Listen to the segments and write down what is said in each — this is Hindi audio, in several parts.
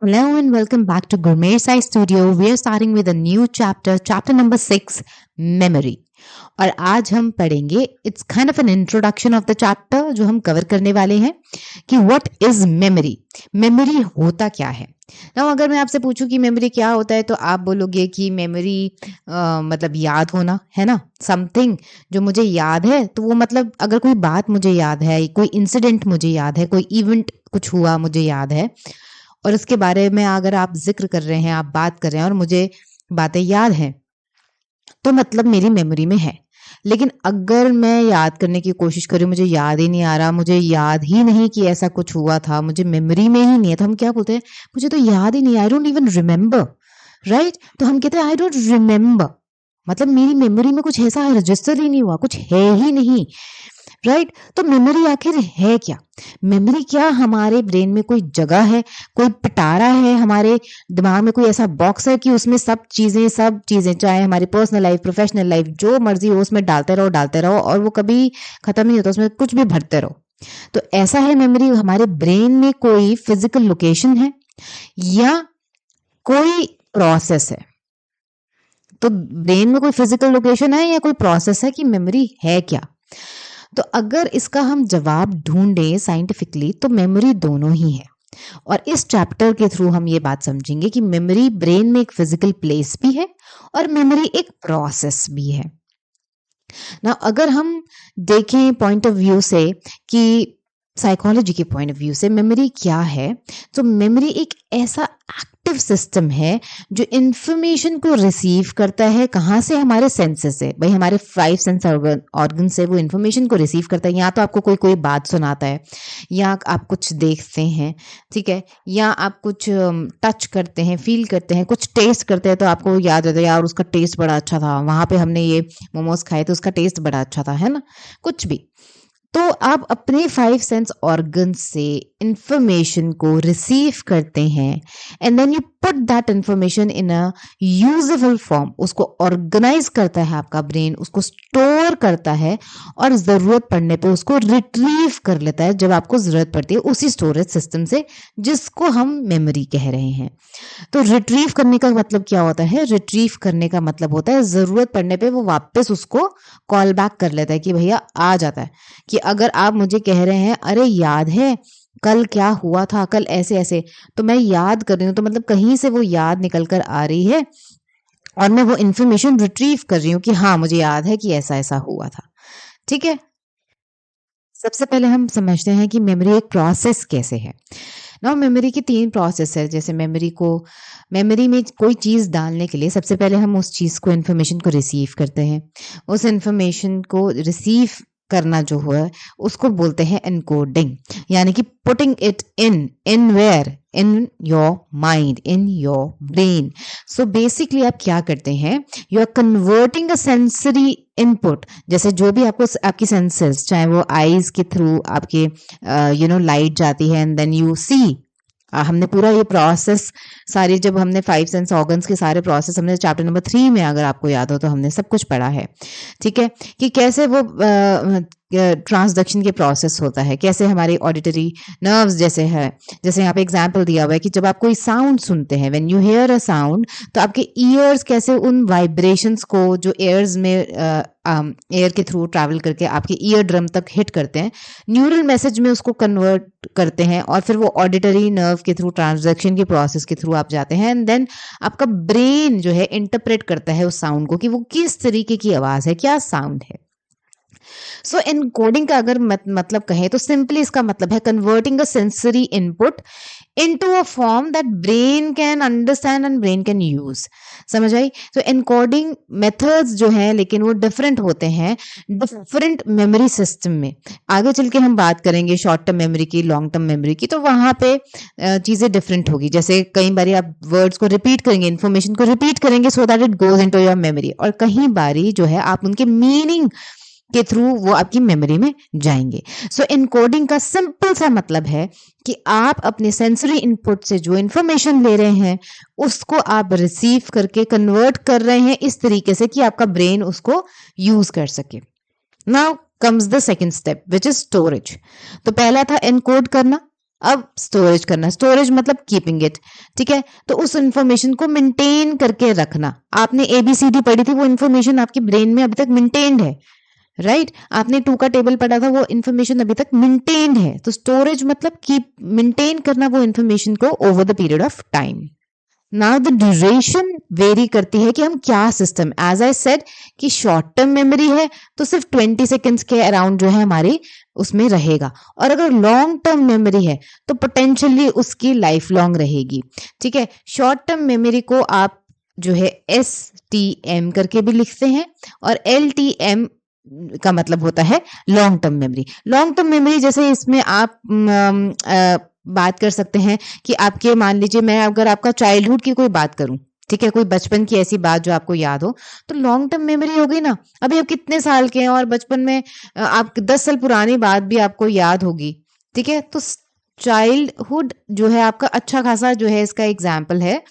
Hello and welcome back to Gourmet Science Studio. We are starting with a new chapter, chapter number 6, memory. और आज हम पढ़ेंगे it's kind of an introduction of the chapter जो हम कवर करने वाले हैं कि व्हाट इज मेमोरी, मेमोरी होता क्या है। ना अगर मैं आपसे पूछूं कि मेमोरी क्या होता है तो आप बोलोगे कि मेमोरी मतलब याद होना है ना, समथिंग जो मुझे याद है तो वो मतलब अगर कोई बात मुझे याद है, कोई इंसिडेंट मुझे याद है, कोई इवेंट कुछ हुआ मुझे याद है और उसके बारे में अगर आप जिक्र कर रहे हैं, आप बात कर रहे हैं और मुझे बातें याद हैं तो मतलब मेरी मेमोरी में है। लेकिन अगर मैं याद करने की कोशिश करूँ, मुझे याद ही नहीं आ रहा, मुझे याद ही नहीं कि ऐसा कुछ हुआ था, मुझे मेमोरी में ही नहीं है, तो हम क्या बोलते हैं, मुझे तो याद ही नहीं, I don't even remember, right. तो हम कहते हैं आई डोंट रिमेंबर, मतलब मेरी मेमोरी में कुछ ऐसा रजिस्टर ही नहीं हुआ, कुछ है ही नहीं, राइट। तो मेमोरी आखिर है क्या? मेमोरी क्या हमारे ब्रेन में कोई जगह है, कोई पिटारा है, हमारे दिमाग में कोई ऐसा बॉक्स है कि उसमें सब चीजें चाहे हमारी पर्सनल लाइफ, प्रोफेशनल लाइफ, जो मर्जी हो उसमें डालते रहो और वो कभी खत्म नहीं होता, उसमें कुछ भी भरते रहो। तो ऐसा है मेमोरी, हमारे ब्रेन में कोई फिजिकल लोकेशन है या कोई प्रोसेस है। तो ब्रेन में कोई फिजिकल लोकेशन है या कोई प्रोसेस है कि मेमोरी है क्या? तो अगर इसका हम जवाब ढूंढें साइंटिफिकली तो मेमोरी दोनों ही है। और इस चैप्टर के थ्रू हम ये बात समझेंगे कि मेमोरी ब्रेन में एक फिजिकल प्लेस भी है और मेमोरी एक प्रोसेस भी है ना। अगर हम देखें पॉइंट ऑफ व्यू से कि साइकोलॉजी के पॉइंट ऑफ व्यू से मेमोरी क्या है, तो मेमोरी एक ऐसा एक्टिव सिस्टम है जो इंफॉर्मेशन को रिसीव करता है। कहाँ से? हमारे सेंसेस से, भाई हमारे 5 सेंस ऑर्गन से वो इंफॉर्मेशन को रिसीव करता है। या तो आपको कोई बात सुनाता है, या आप कुछ देखते हैं, ठीक है, या आप कुछ टच करते हैं, फील करते हैं, कुछ टेस्ट करते हैं तो आपको याद रहता है यार उसका टेस्ट बड़ा अच्छा था, वहां पे हमने ये मोमोज खाए तो उसका टेस्ट बड़ा अच्छा था, है ना, कुछ भी। तो आप अपने 5 सेंस ऑर्गन से इंफॉर्मेशन को रिसीव करते हैं and then you put that information in a usable form. उसको ऑर्गेनाइज करता है आपका ब्रेन, उसको स्टोर करता है और जरूरत पड़ने पे उसको रिट्रीव कर लेता है जब आपको जरूरत पड़ती है उसी स्टोरेज सिस्टम से जिसको हम मेमोरी कह रहे हैं। तो रिट्रीव करने का मतलब क्या होता है? रिट्रीव करने का मतलब होता है जरूरत पड़ने पे वो वापस उसको कॉल बैक कर लेता है कि भैया आ जाता है। कि अगर आप मुझे कह रहे हैं अरे याद है कल क्या हुआ था, कल ऐसे ऐसे, तो मैं याद कर रही हूँ तो मतलब कहीं से वो याद निकल कर आ रही है और मैं वो इंफॉर्मेशन रिट्रीव कर रही हूँ कि हाँ मुझे याद है कि ऐसा ऐसा हुआ था, ठीक है। सबसे पहले हम समझते हैं कि मेमोरी एक प्रोसेस कैसे है ना। मेमोरी की 3 प्रोसेस है। जैसे मेमोरी में कोई चीज़ डालने के लिए सबसे पहले हम उस चीज़ को, इन्फॉर्मेशन को रिसीव करते हैं। उस इन्फॉर्मेशन को रिसीव करना जो है उसको बोलते हैं एनकोडिंग, यानी कि putting it in where, in your mind, in your brain. So basically आप क्या करते हैं, you are converting a sensory input. जैसे जो भी आपको आपकी सेंसेस, चाहे वो आईज के थ्रू आपके लाइट जाती है एंड देन यू सी। हमने पूरा ये प्रोसेस सारी, जब हमने 5 सेंस ऑर्गन्स के सारे प्रोसेस हमने चैप्टर नंबर 3 में, अगर आपको याद हो तो हमने सब कुछ पढ़ा है, ठीक है, कि कैसे वो ट्रांसडक्शन के प्रोसेस होता है, कैसे हमारी ऑडिटरी नर्व्स जैसे है। जैसे यहाँ पे एग्जाम्पल दिया हुआ है कि जब आप कोई साउंड सुनते हैं, when you here a sound, तो आपके ईयर्स कैसे उन वाइब्रेशंस को जो एयर्स में एयर के थ्रू ट्रैवल करके आपके ईयर ड्रम तक हिट करते हैं, न्यूरल मैसेज में उसको कन्वर्ट करते हैं और फिर वो ऑडिटरी नर्व के थ्रू, ट्रांसडक्शन के प्रोसेस के थ्रू आप जाते हैं एंड देन आपका ब्रेन जो है इंटरप्रेट करता है उस साउंड को कि वो किस तरीके की आवाज है, क्या साउंड है। सो एनकोडिंग का अगर मतलब कहें तो सिंपली इसका मतलब है converting a sensory input into a form that brain can understand and brain can use. समझ आई? तो एनकोडिंग मेथड्स जो हैं लेकिन वो डिफरेंट होते हैं डिफरेंट मेमोरी सिस्टम में। आगे चल के हम बात करेंगे शॉर्ट टर्म मेमोरी की, लॉन्ग टर्म मेमोरी की, तो वहां पे चीजें डिफरेंट होगी। जैसे कई बारी आप वर्ड्स को रिपीट करेंगे, इन्फॉर्मेशन को रिपीट करेंगे so that it goes into your memory, और कहीं बारी जो है आप उनके मीनिंग के थ्रू वो आपकी मेमोरी में जाएंगे। सो इनकोडिंग का सिंपल सा मतलब है कि आप अपने सेंसरी इनपुट से जो इंफॉर्मेशन ले रहे हैं उसको आप रिसीव करके कन्वर्ट कर रहे हैं इस तरीके से कि आपका ब्रेन उसको यूज कर सके। Now comes the second step which is storage. तो पहला था एनकोड करना, अब स्टोरेज करना, स्टोरेज मतलब कीपिंग इट, ठीक है। तो उस इंफॉर्मेशन को मेंटेन करके रखना। आपने ABCD पढ़ी थी, वो इंफॉर्मेशन आपके ब्रेन में अभी तक मेंटेन्ड है, राइट। आपने 2 का टेबल पढ़ा था, वो इंफॉर्मेशन अभी तक मेंटेन्ड है। तो स्टोरेज मतलब कीप, मेंटेन करना वो इंफॉर्मेशन को over the period of time. Now the duration very करती है कि हम क्या सिस्टम, एज आई सेड कि शॉर्ट टर्म मेमोरी है तो सिर्फ 20 सेकेंड्स के अराउंड जो है हमारी उसमें रहेगा, और अगर लॉन्ग टर्म मेमोरी है तो पोटेंशियली उसकी लाइफ लॉन्ग रहेगी, ठीक है। शॉर्ट टर्म मेमोरी को आप जो है STM करके भी लिखते हैं, और LTM का मतलब होता है long term memory. Long term memory जैसे इसमें आप बात कर सकते हैं कि आपके, मान लीजिए मैं अगर आपका चाइल्डहुड की कोई बात करूं, ठीक है, कोई बचपन की ऐसी बात जो आपको याद हो, तो लॉन्ग टर्म मेमोरी हो गई ना। अभी आप कितने साल के हैं और बचपन में आप 10 साल पुरानी बात भी आपको याद होगी, ठीक है। तो चाइल्डहुड जो है आपका अच्छा खासा जो है इसका एग्जाम्पल है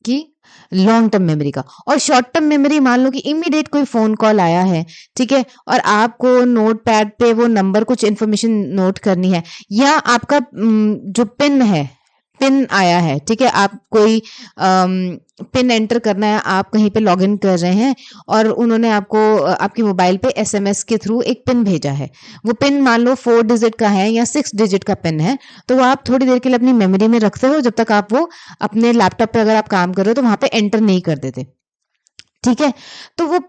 कि लॉन्ग टर्म मेमोरी का। और शॉर्ट टर्म मेमोरी, मान लो कि इमीडिएट कोई फोन कॉल आया है, ठीक है, और आपको नोट पैड पे वो नंबर, कुछ इन्फॉर्मेशन नोट करनी है, या आपका जो पिन है, पिन आया है, ठीक है, आप कोई पिन एंटर करना है, आप कहीं पे लॉग इन कर रहे हैं और उन्होंने आपको आपके मोबाइल पे SMS के थ्रू एक पिन भेजा है। वो पिन मान लो 4 डिजिट का है या 6 डिजिट का पिन है, तो वो आप थोड़ी देर के लिए अपनी मेमोरी में रखते हो जब तक आप वो अपने लैपटॉप पे अगर आप काम कर रहे हो तो वहां पे एंटर नहीं कर देते, ठीक है। तो वो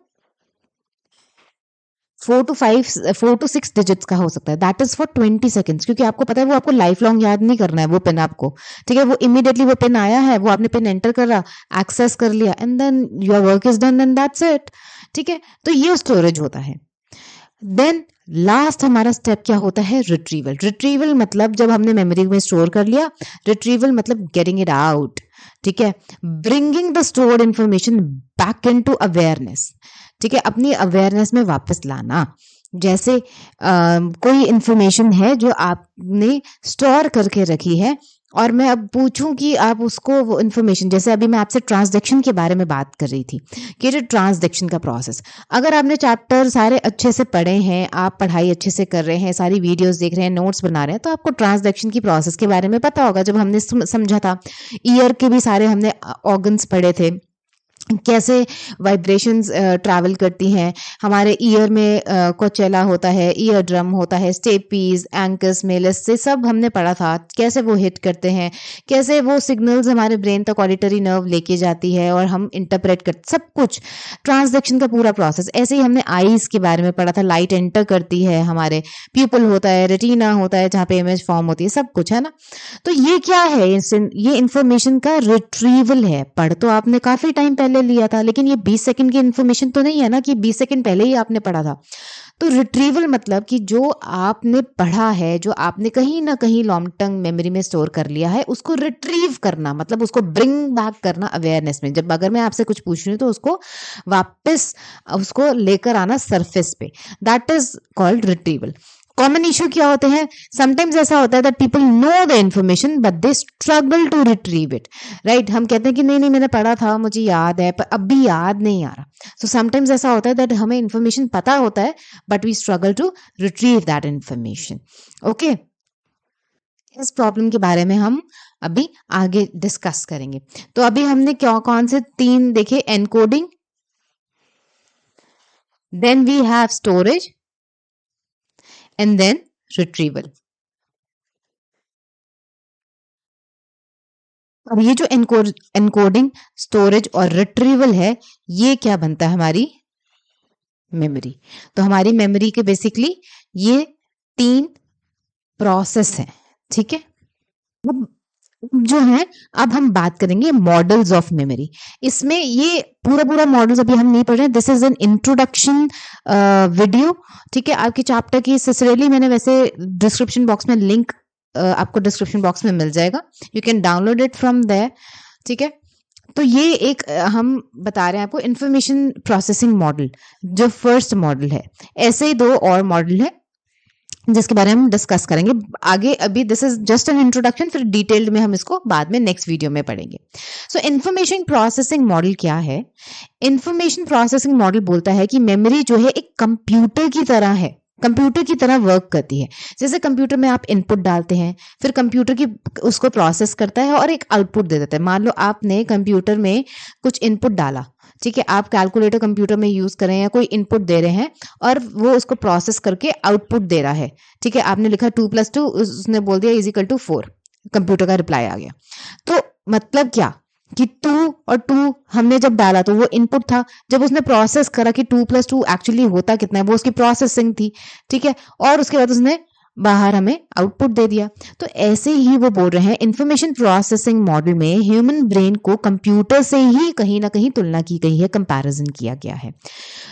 4 to 6 डिजिट्स का हो सकता है, दैट इज फॉर 20 सेकेंड्स, क्योंकि आपको पता है वो आपको लाइफ लॉन्ग याद नहीं करना है वो पिन आपको, ठीक है। वो इमीडिएटली वो पिन आया है, वो आपने पिन एंटर करा, एक्सेस कर लिया, and then your work is done and that's it, ठीक है। तो ये स्टोरेज होता है। देन लास्ट हमारा स्टेप क्या होता है, रिट्रीवल। रिट्रीवल मतलब जब हमने मेमोरी में स्टोर कर लिया, रिट्रीवल मतलब गेटिंग इट आउट, ठीक है, bringing the stored information back into awareness, ठीक है, अपनी अवेयरनेस में वापस लाना। जैसे कोई इंफॉर्मेशन है जो आपने स्टोर करके रखी है, और मैं अब पूछूं कि आप उसको वो इन्फॉर्मेशन, जैसे अभी मैं आपसे ट्रांसडक्शन के बारे में बात कर रही थी कि जो ट्रांसडक्शन का प्रोसेस, अगर आपने चैप्टर सारे अच्छे से पढ़े हैं, आप पढ़ाई अच्छे से कर रहे हैं, सारी वीडियोस देख रहे हैं, नोट्स बना रहे हैं, तो आपको ट्रांसडक्शन की प्रोसेस के बारे में पता होगा। जब हमने समझा था, ईयर के भी सारे हमने ऑर्गन्स पढ़े थे, कैसे वाइब्रेशंस ट्रैवल करती हैं हमारे ईयर में, कोचेला होता है, ईयर ड्रम होता है, स्टेपीज, एंकस, मेलस से सब हमने पढ़ा था, कैसे वो हिट करते हैं, कैसे वो सिग्नल्स हमारे ब्रेन तक ऑडिटरी नर्व लेके जाती है और हम इंटरप्रेट करते, सब कुछ ट्रांसडक्शन का पूरा प्रोसेस। ऐसे ही हमने आईज के बारे में पढ़ा था, लाइट एंटर करती है, हमारे प्यूपल होता है, रेटिना होता है जहाँ पे इमेज फॉर्म होती है, सब कुछ है ना। तो ये क्या है, ये इंफॉर्मेशन का रिट्रीवल है। पढ़ तो आपने काफी टाइम पहले लिया था, लेकिन ये 20 सेकंड की इंफॉर्मेशन तो नहीं है ना कि 20 सेकंड पहले ही आपने पढ़ा था। तो रिट्रीवल मतलब कि जो आपने पढ़ा है, जो आपने कहीं ना कहीं लॉन्ग टर्म मेमोरी में स्टोर कर लिया है, उसको रिट्रीव करना, मतलब उसको ब्रिंग बैक करना अवेयरनेस में। जब अगर मैं आपसे कुछ पूछ रही हूँ तो उसको वापस उसको लेकर आना सरफेस पे, that is called retrieval. Common issue क्या होते हैं, समटाइम्स ऐसा होता है that people know the information but they struggle to retrieve it, right. हम कहते हैं कि नहीं नहीं मैंने पढ़ा था, मुझे याद है, पर अब भी याद नहीं आ रहा। सो समटाइम्स ऐसा होता है दैट हमें इन्फॉर्मेशन पता होता है but we struggle to retrieve that information. Okay, इस प्रॉब्लम के बारे में हम अभी आगे डिस्कस करेंगे। तो अभी हमने क्या कौन से 3 देखे, encoding, then we have storage and then retrieval। अब ये जो एनकोडिंग, स्टोरेज और रिट्रीवल है, ये क्या बनता है, हमारी मेमोरी। तो हमारी मेमोरी के बेसिकली ये 3 प्रोसेस हैं, ठीक है। अब जो है, अब हम बात करेंगे मॉडल्स ऑफ मेमोरी। इसमें ये पूरा मॉडल्स अभी हम नहीं पढ़ रहे हैं, this is an introduction video, ठीक है। आपके चैप्टर की सिसरेली मैंने वैसे डिस्क्रिप्शन बॉक्स में लिंक आपको डिस्क्रिप्शन बॉक्स में मिल जाएगा, you can download it from there, ठीक है। तो ये एक हम बता रहे हैं आपको इंफॉर्मेशन प्रोसेसिंग मॉडल, जो फर्स्ट मॉडल है। ऐसे ही 2 और मॉडल है जिसके बारे में हम डिस्कस करेंगे आगे। अभी this is just an introduction, फिर डिटेल्ड में हम इसको बाद में नेक्स्ट वीडियो में पढ़ेंगे। सो इंफॉर्मेशन प्रोसेसिंग मॉडल क्या है? इंफॉर्मेशन प्रोसेसिंग मॉडल बोलता है कि मेमोरी जो है एक कंप्यूटर की तरह है, कंप्यूटर की तरह वर्क करती है। जैसे कंप्यूटर में आप इनपुट डालते हैं, फिर कंप्यूटर की उसको प्रोसेस करता है और एक आउटपुट दे देता है। मान लो आपने कंप्यूटर में कुछ इनपुट डाला, ठीक है, आप कैलकुलेटर कंप्यूटर में यूज करें या कोई इनपुट दे रहे हैं और वो उसको प्रोसेस करके आउटपुट दे रहा है, ठीक है, आपने लिखा 2+2, उसने बोल दिया = 4, कंप्यूटर का रिप्लाई आ गया। तो मतलब क्या कि 2 और 2 हमने जब डाला तो वो इनपुट था, जब उसने प्रोसेस करा कि 2+2 एक्चुअली होता कितना है, वो उसकी प्रोसेसिंग थी, ठीक है, और उसके बाद उसने बाहर हमें आउटपुट दे दिया। तो ऐसे ही वो बोल रहे हैं इंफॉर्मेशन प्रोसेसिंग मॉडल में ह्यूमन ब्रेन को कंप्यूटर से ही कहीं ना कहीं तुलना की गई है, कंपैरिजन किया गया है।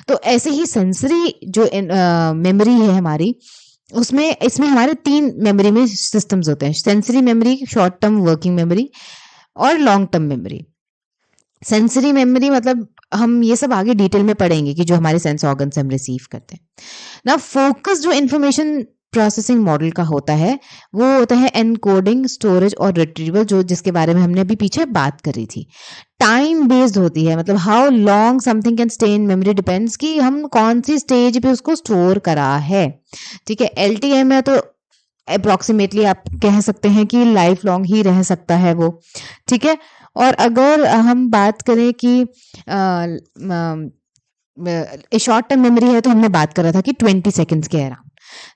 तो ऐसे ही सेंसरी जो मेमोरी है हमारी, उसमें इसमें हमारे 3 मेमोरी में सिस्टम्स होते हैं, sensory memory, short term working memory और long term memory. Sensory memory मतलब हम ये सब आगे डिटेल में पढ़ेंगे कि जो हमारे सेंस ऑर्गन से हम रिसीव करते हैं ना। फोकस जो इंफॉर्मेशन प्रोसेसिंग मॉडल का होता है वो होता है एनकोडिंग, स्टोरेज और रिट्रीवल, जो जिसके बारे में हमने अभी पीछे बात करी थी। टाइम बेस्ड होती है, मतलब how long something can stay in memory depends कि हम कौन सी स्टेज पे उसको स्टोर करा है, ठीक है। एलटीएम है तो अप्रोक्सीमेटली आप कह सकते हैं कि लाइफ लॉन्ग ही रह सकता है वो, ठीक है। और अगर हम बात करें कि शॉर्ट टर्म मेमोरी है तो हमने बात करा था कि 20 सेकेंड्स के around,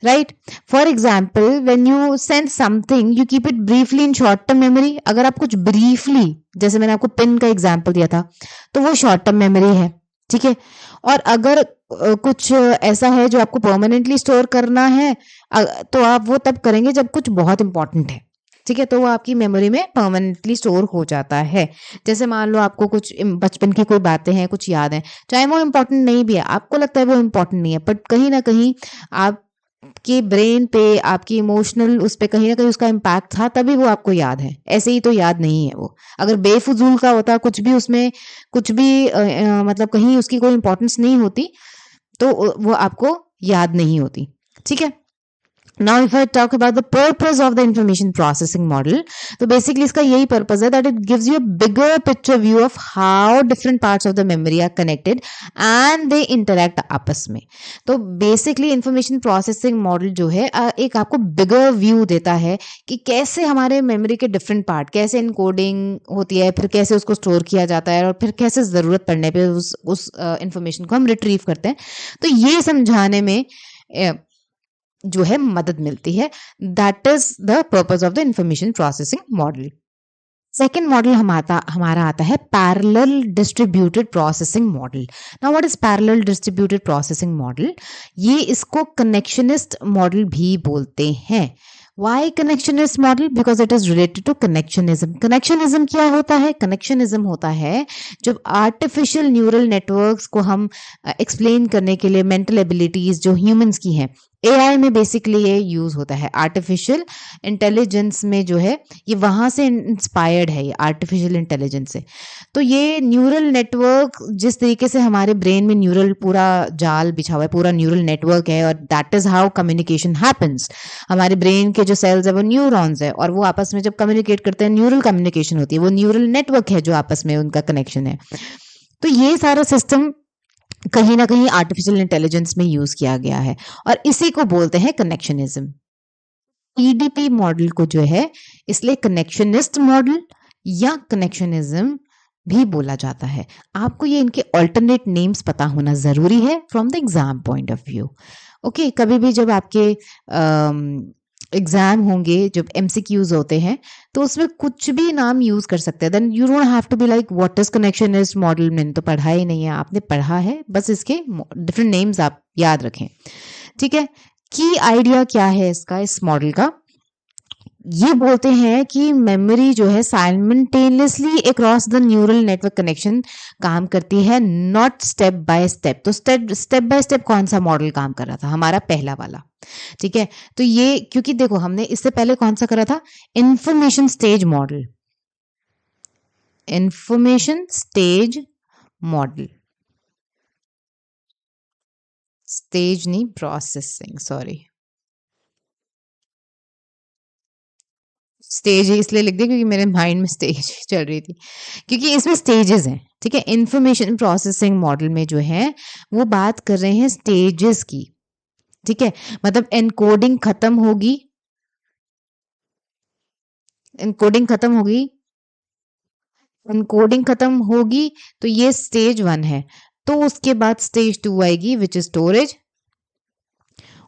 right. For example when you send something you keep it briefly in short term memory. अगर आप कुछ ब्रीफली, जैसे मैंने आपको पिन का एग्जाम्पल दिया था, तो वो शॉर्ट टर्म मेमोरी है, ठीक है। और अगर कुछ ऐसा है जो आपको परमानेंटली स्टोर करना है तो आप वो तब करेंगे जब कुछ बहुत इंपॉर्टेंट है, ठीक है, तो वो आपकी मेमोरी में परमानेंटली स्टोर हो जाता है। जैसे मान लो आपको कुछ बचपन की कोई बातें हैं, कुछ याद है, चाहे वो इंपॉर्टेंट नहीं भी है, आपको लगता है वो इंपॉर्टेंट नहीं है, बट कहीं ना कहीं आपके ब्रेन पे, आपकी इमोशनल उस पे कहीं ना कहीं उसका इम्पैक्ट था, तभी वो आपको याद है, ऐसे ही तो याद नहीं है वो। अगर बेफजूल का होता, कुछ भी उसमें कुछ भी मतलब कहीं उसकी कोई इंपॉर्टेंस नहीं होती, तो वो आपको याद नहीं होती, ठीक है। Now if I talk about the purpose of the information processing model, तो basically इसका यही purpose है that it gives you a bigger picture view of how different parts of the memory are connected and they interact आपस में। तो basically information processing model जो है एक आपको bigger view देता है कि कैसे हमारे memory के different part, कैसे encoding होती है, फिर कैसे उसको store किया जाता है और फिर कैसे ज़रूरत पड़ने पे उस information को हम retrieve करते हैं। तो ये समझाने में जो है मदद मिलती है। That is the purpose of the information processing model. Second model हमारा आता है parallel distributed processing model. Now what is parallel distributed processing model? ये इसको कनेक्शनिस्ट मॉडल भी बोलते हैं। Why connectionist model? Because it is related to connectionism. Connectionism क्या होता है? कनेक्शनिज्म होता है जब आर्टिफिशियल न्यूरल नेटवर्क्स को हम एक्सप्लेन करने के लिए मेंटल एबिलिटीज जो ह्यूमंस की हैं, एआई में बेसिकली ये यूज होता है। आर्टिफिशियल इंटेलिजेंस में जो है ये वहां से इंस्पायर्ड है, ये आर्टिफिशियल इंटेलिजेंस से। तो ये न्यूरल नेटवर्क जिस तरीके से हमारे ब्रेन में न्यूरल पूरा जाल बिछा हुआ है, पूरा न्यूरल नेटवर्क है, और that is how communication happens. हमारे ब्रेन के जो सेल्स है वो न्यूरॉन्स है, और वो आपस में जब कम्युनिकेट करते हैं न्यूरल कम्युनिकेशन होती है, वो न्यूरल नेटवर्क है जो आपस में उनका कनेक्शन है। तो ये सारा सिस्टम कहीं ना कहीं आर्टिफिशियल इंटेलिजेंस में यूज किया गया है, और इसी को बोलते हैं कनेक्शनिज्म। ईडीपी मॉडल को जो है इसलिए कनेक्शनिस्ट मॉडल या कनेक्शनिज्म भी बोला जाता है। आपको ये इनके ऑल्टरनेट नेम्स पता होना जरूरी है from the exam point of view. Okay, कभी भी जब आपके एग्जाम होंगे, जब एमसीक्यूज होते हैं, तो उसमें कुछ भी नाम यूज कर सकते हैं। Then you don't have to be like what is connectionist model. मैंने तो पढ़ा ही नहीं है, आपने पढ़ा है, बस इसके डिफरेंट नेम्स आप याद रखें, ठीक है। की आइडिया क्या है इसका, इस मॉडल का? ये बोलते हैं कि मेमोरी जो है simultaneously across the neural network connection काम करती है, नॉट स्टेप बाय स्टेप। तो स्टेप बाय स्टेप कौन सा मॉडल काम कर रहा था? हमारा पहला वाला, ठीक है। तो ये क्योंकि देखो हमने इससे पहले कौन सा करा था? Information stage model, information stage model, stage नहीं, प्रोसेसिंग, सॉरी, स्टेज इसलिए लिख दिया क्योंकि मेरे माइंड में स्टेज चल रही थी, क्योंकि इसमें स्टेजेस हैं, ठीक है। इंफॉर्मेशन प्रोसेसिंग मॉडल में जो है वो बात कर रहे हैं स्टेजेस की, ठीक है, मतलब एनकोडिंग खत्म होगी, एनकोडिंग खत्म होगी, एनकोडिंग खत्म होगी, तो ये स्टेज 1 है। तो उसके बाद स्टेज 2 आएगी विच इज स्टोरेज,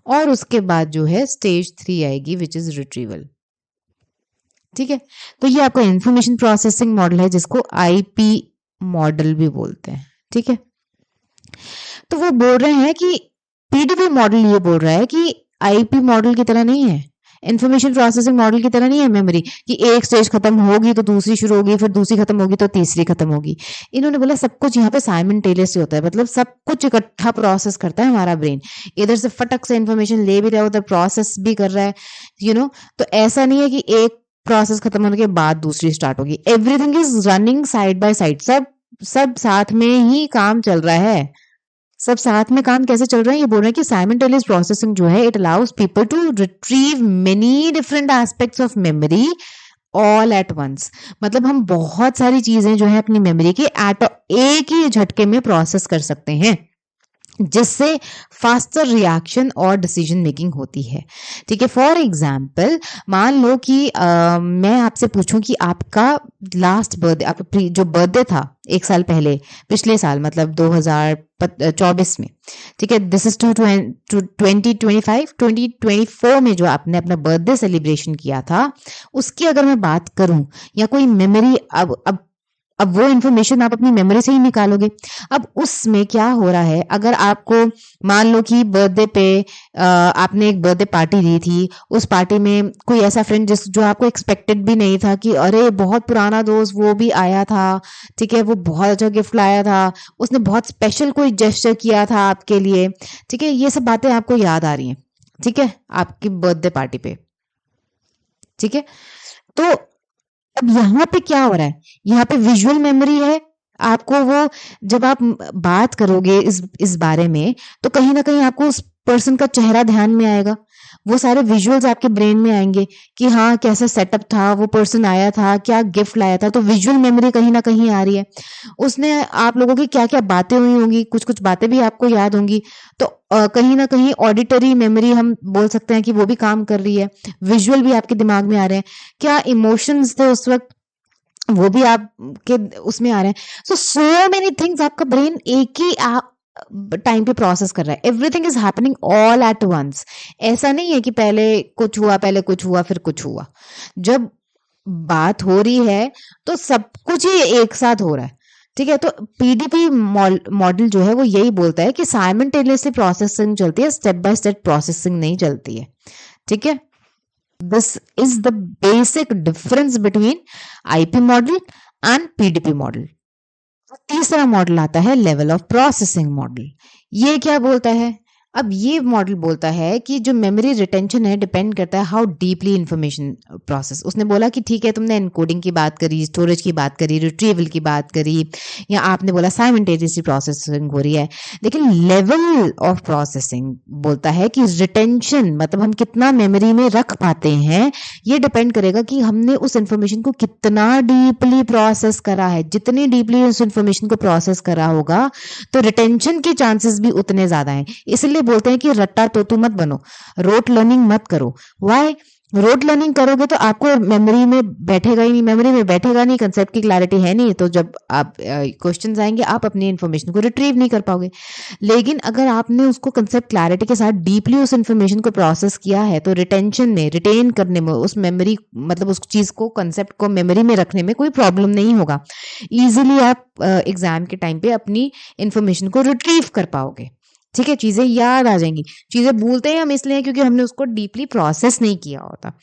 और उसके बाद जो है स्टेज 3 आएगी विच इज रिट्रीवल। ठीक है, तो ये आपका इंफॉर्मेशन प्रोसेसिंग मॉडल है जिसको आईपी मॉडल भी बोलते हैं। ठीक है, तो वो बोल रहे हैं कि पीडीपी मॉडल ये बोल रहा है कि आईपी मॉडल की तरह नहीं है, इंफॉर्मेशन प्रोसेसिंग मॉडल की तरह नहीं है मेमोरी कि एक स्टेज खत्म होगी तो दूसरी शुरू होगी, फिर दूसरी खत्म होगी तो तीसरी खत्म होगी। इन्होंने बोला सब कुछ यहाँ पे साइमल्टेनियसली होता है, मतलब सब कुछ इकट्ठा प्रोसेस करता है हमारा ब्रेन, इधर से फटक से इंफॉर्मेशन ले भी रहा है, उधर प्रोसेस भी कर रहा है, तो ऐसा नहीं है कि एक प्रोसेस खत्म होने के बाद दूसरी स्टार्ट होगी। Everything is running side by side, सब साथ में ही काम चल रहा है। सब साथ में काम कैसे चल रहा है, ये बोल रहे हैं कि साइमल्टेनियस प्रोसेसिंग जो है it allows people to retrieve many different aspects of memory all at once. मतलब हम बहुत सारी चीजें जो है अपनी मेमोरी की एक ही झटके में प्रोसेस कर सकते हैं, जिससे फास्टर रिएक्शन और डिसीजन मेकिंग होती है। ठीक है, फॉर एग्जाम्पल मान लो कि मैं आपसे पूछूं कि आपका लास्ट बर्थडे, आपका जो बर्थडे था एक साल पहले, पिछले साल मतलब 2024 में, ठीक है, दिस इज टू 2025 2024 में जो आपने अपना बर्थडे सेलिब्रेशन किया था, उसकी अगर मैं बात करूं या कोई मेमोरी, अब वो इन्फॉर्मेशन आप अपनी मेमोरी से ही निकालोगे। अब उसमें क्या हो रहा है, अगर आपको मान लो कि बर्थडे पे आपने एक बर्थडे पार्टी दी थी, उस पार्टी में कोई ऐसा फ्रेंड जो आपको एक्सपेक्टेड भी नहीं था कि अरे बहुत पुराना दोस्त वो भी आया था, ठीक है, वो बहुत अच्छा गिफ्ट लाया था, उसने बहुत स्पेशल कोई जेस्चर किया था आपके लिए, ठीक है, ये सब बातें आपको याद आ रही हैं, ठीक है, आपकी बर्थडे पार्टी पे। ठीक है, तो अब यहाँ पे क्या हो रहा है, यहाँ पे विजुअल मेमोरी है, आपको वो जब आप बात करोगे इस बारे में, तो कहीं ना कहीं आपको उस पर्सन का चेहरा ध्यान में आएगा, वो सारे विजुअल्स आपके ब्रेन में आएंगे कि हाँ कैसा सेटअप था, वो पर्सन आया था, क्या गिफ्ट लाया था, तो विजुअल मेमोरी कहीं ना कहीं आ रही है। उसने आप लोगों की क्या क्या बातें हुई होंगी, कुछ कुछ बातें भी आपको याद होंगी, तो कहीं ना कहीं ऑडिटरी मेमोरी हम बोल सकते हैं कि वो भी काम कर रही है, विजुअल भी आपके दिमाग में आ रहे हैं, क्या इमोशंस थे उस वक्त वो भी आपके उसमें आ रहे हैं। सो मेनी थिंग्स आपका ब्रेन एक ही टाइम पे प्रोसेस कर रहा है, everything is happening all at once. ऐसा नहीं है कि पहले कुछ हुआ फिर कुछ हुआ, जब बात हो रही है तो सब कुछ ही एक साथ हो रहा है। ठीक है, तो पीडीपी मॉडल जो है वो यही बोलता है कि साइमल्टेनियसली प्रोसेसिंग चलती है, स्टेप बाय स्टेप प्रोसेसिंग नहीं चलती है। ठीक है, this is the basic difference between IP model and PDP model। तीसरा मॉडल आता है लेवल ऑफ प्रोसेसिंग मॉडल। ये क्या बोलता है, अब ये मॉडल बोलता है कि जो मेमोरी रिटेंशन है डिपेंड करता है हाउ डीपली इंफॉर्मेशन प्रोसेस। उसने बोला कि ठीक है तुमने एनकोडिंग की बात करी, स्टोरेज की बात करी, रिट्रीवल की बात करी, या आपने बोला साइमल्टेनियसली प्रोसेसिंग हो रही है, लेकिन लेवल ऑफ प्रोसेसिंग बोलता है कि रिटेंशन मतलब हम कितना मेमोरी में रख पाते हैं, ये डिपेंड करेगा कि हमने उस इंफॉर्मेशन को कितना डीपली प्रोसेस करा है। जितनी डीपली उस इंफॉर्मेशन को प्रोसेस करा होगा तो रिटेंशन के चांसेस भी उतने ज्यादा हैं। इसलिए बोलते हैं कि रट्टा तोतू मत बनो, रोट लर्निंग मत करो। वाई, रोट लर्निंग करोगे तो आपको मेमोरी में बैठेगा ही नहीं, मेमोरी में बैठेगा नहीं, कंसेप्ट की क्लैरिटी है नहीं, तो जब आप क्वेश्चंस आएंगे आप अपनी इंफॉर्मेशन को रिट्रीव नहीं कर पाओगे। लेकिन अगर आपने उसको कंसेप्ट क्लैरिटी के साथ डीपली उस इंफॉर्मेशन को प्रोसेस किया है तो रिटेंशन में, रिटेन करने में, उस मेमोरी मतलब उस चीज को, कंसेप्ट को मेमोरी में रखने में कोई प्रॉब्लम नहीं होगा। इजिली आप एग्जाम के टाइम पे अपनी इंफॉर्मेशन को रिट्रीव कर पाओगे। ठीक है, चीजें याद आ जाएंगी। चीजें भूलते हैं हम इसलिए क्योंकि हमने उसको डीपली प्रोसेस नहीं किया होता।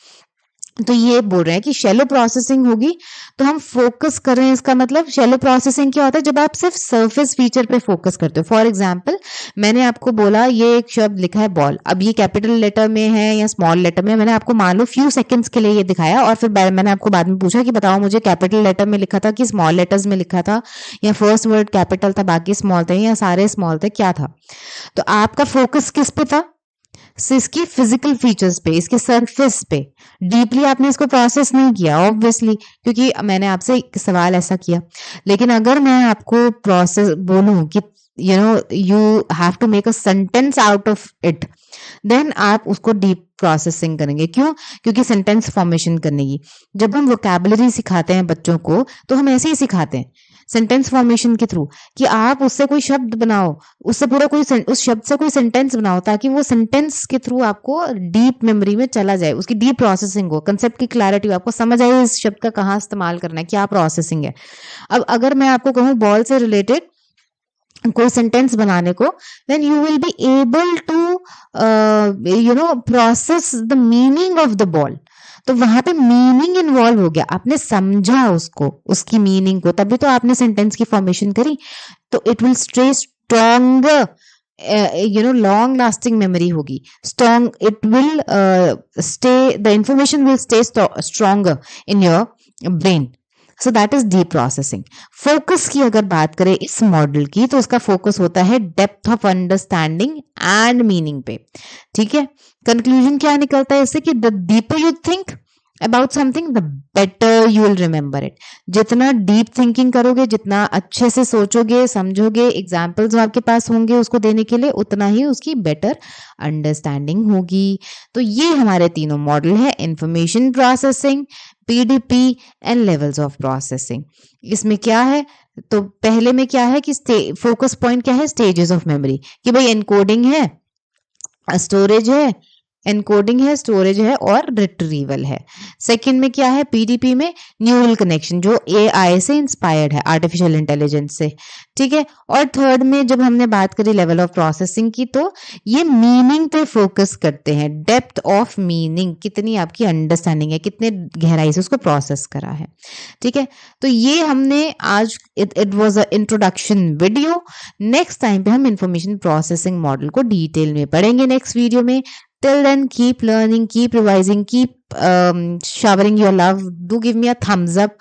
तो ये बोल रहे हैं कि शैलो प्रोसेसिंग होगी तो हम फोकस कर रहे हैं। इसका मतलब शैलो प्रोसेसिंग क्या होता है, जब आप सिर्फ सरफेस फीचर पे फोकस करते हो। फॉर एग्जांपल मैंने आपको बोला ये एक शब्द लिखा है बॉल, अब ये कैपिटल लेटर में है या स्मॉल लेटर में, मैंने आपको मान लो फ्यू सेकंड्स के लिए ये दिखाया और फिर मैंने आपको बाद में पूछा कि बताओ मुझे कैपिटल लेटर में लिखा था कि स्मॉल लेटर्स में लिखा था, या फर्स्ट वर्ड कैपिटल था बाकी स्मॉल थे, या सारे स्मॉल थे, क्या था। तो आपका फोकस किस पे था, इसकी फिजिकल फीचर्स पे, इसके सरफेस पे। डीपली आपने इसको प्रोसेस नहीं किया ऑब्वियसली, क्योंकि मैंने आपसे एक सवाल ऐसा किया। लेकिन अगर मैं आपको प्रोसेस बोलूं कि you have to make a sentence out of it, then आप उसको डीप प्रोसेसिंग करेंगे। क्यों? क्योंकि सेंटेंस फॉर्मेशन करने की जब हम वोकैबुलरी सिखाते हैं बच्चों को, तो हम ऐसे ही सिखाते हैं सेंटेंस फॉर्मेशन के थ्रू, कि आप उससे कोई शब्द बनाओ, उससे पूरा कोई उस शब्द से कोई सेंटेंस बनाओ, ताकि वो सेंटेंस के थ्रू आपको डीप मेमोरी में चला जाए, उसकी डीप प्रोसेसिंग हो, कंसेप्ट की क्लैरिटी हो, आपको समझ आए इस शब्द का कहाँ इस्तेमाल करना है, क्या प्रोसेसिंग है। अब अगर मैं आपको कहूँ बॉल से रिलेटेड कोई सेंटेंस बनाने को, then you will be able to process the meaning of the ball. तो वहां पे मीनिंग इन्वॉल्व हो गया, आपने समझा उसको, उसकी मीनिंग को, तभी तो आपने सेंटेंस की फॉर्मेशन करी। तो it will stay stronger, long lasting memory होगी, strong, it will stay, the information will stay stronger in your brain. So that is deep processing. Focus की अगर बात करें इस मॉडल की, तो उसका फोकस होता है depth of understanding and meaning पे। ठीक है, कंक्लूजन क्या निकलता है इससे कि the deeper you think about something the better you will remember it. जितना डीप थिंकिंग करोगे, जितना अच्छे से सोचोगे, समझोगे, एग्जाम्पल्स आपके पास होंगे उसको देने के लिए, उतना ही उसकी बेटर अंडरस्टैंडिंग होगी। तो ये हमारे तीनों मॉडल है, information processing, PDP and levels of processing. इसमें क्या है, तो पहले में क्या है कि फोकस पॉइंट क्या है, स्टेजेस ऑफ मेमोरी, कि भाई एनकोडिंग है, स्टोरेज है, एनकोडिंग है, स्टोरेज है और रिट्रीवल है। सेकंड में क्या है, पीडीपी में न्यूरल कनेक्शन, जो एआई से इंस्पायर्ड है, आर्टिफिशियल इंटेलिजेंस से। ठीक है, और थर्ड में जब हमने बात करी लेवल ऑफ प्रोसेसिंग की, तो ये मीनिंग पे फोकस करते हैं, डेप्थ ऑफ मीनिंग, कितनी आपकी अंडरस्टैंडिंग है, कितने गहराई से उसको प्रोसेस करा है। ठीक है, तो ये हमने आज, it was a introduction video. Next time पे हम इंफॉर्मेशन प्रोसेसिंग मॉडल को डिटेल में पढ़ेंगे नेक्स्ट वीडियो में। Till then, keep learning, keep revising, keep showering your love. Do give me a thumbs up,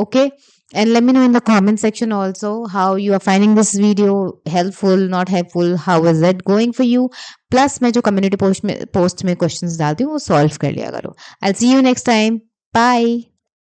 okay? And let me know in the comment section also how you are finding this video helpful, not helpful. How is it going for you? Plus, मैं जो community post में questions डालती हूँ वो solve कर लिया करो. I'll see you next time. Bye.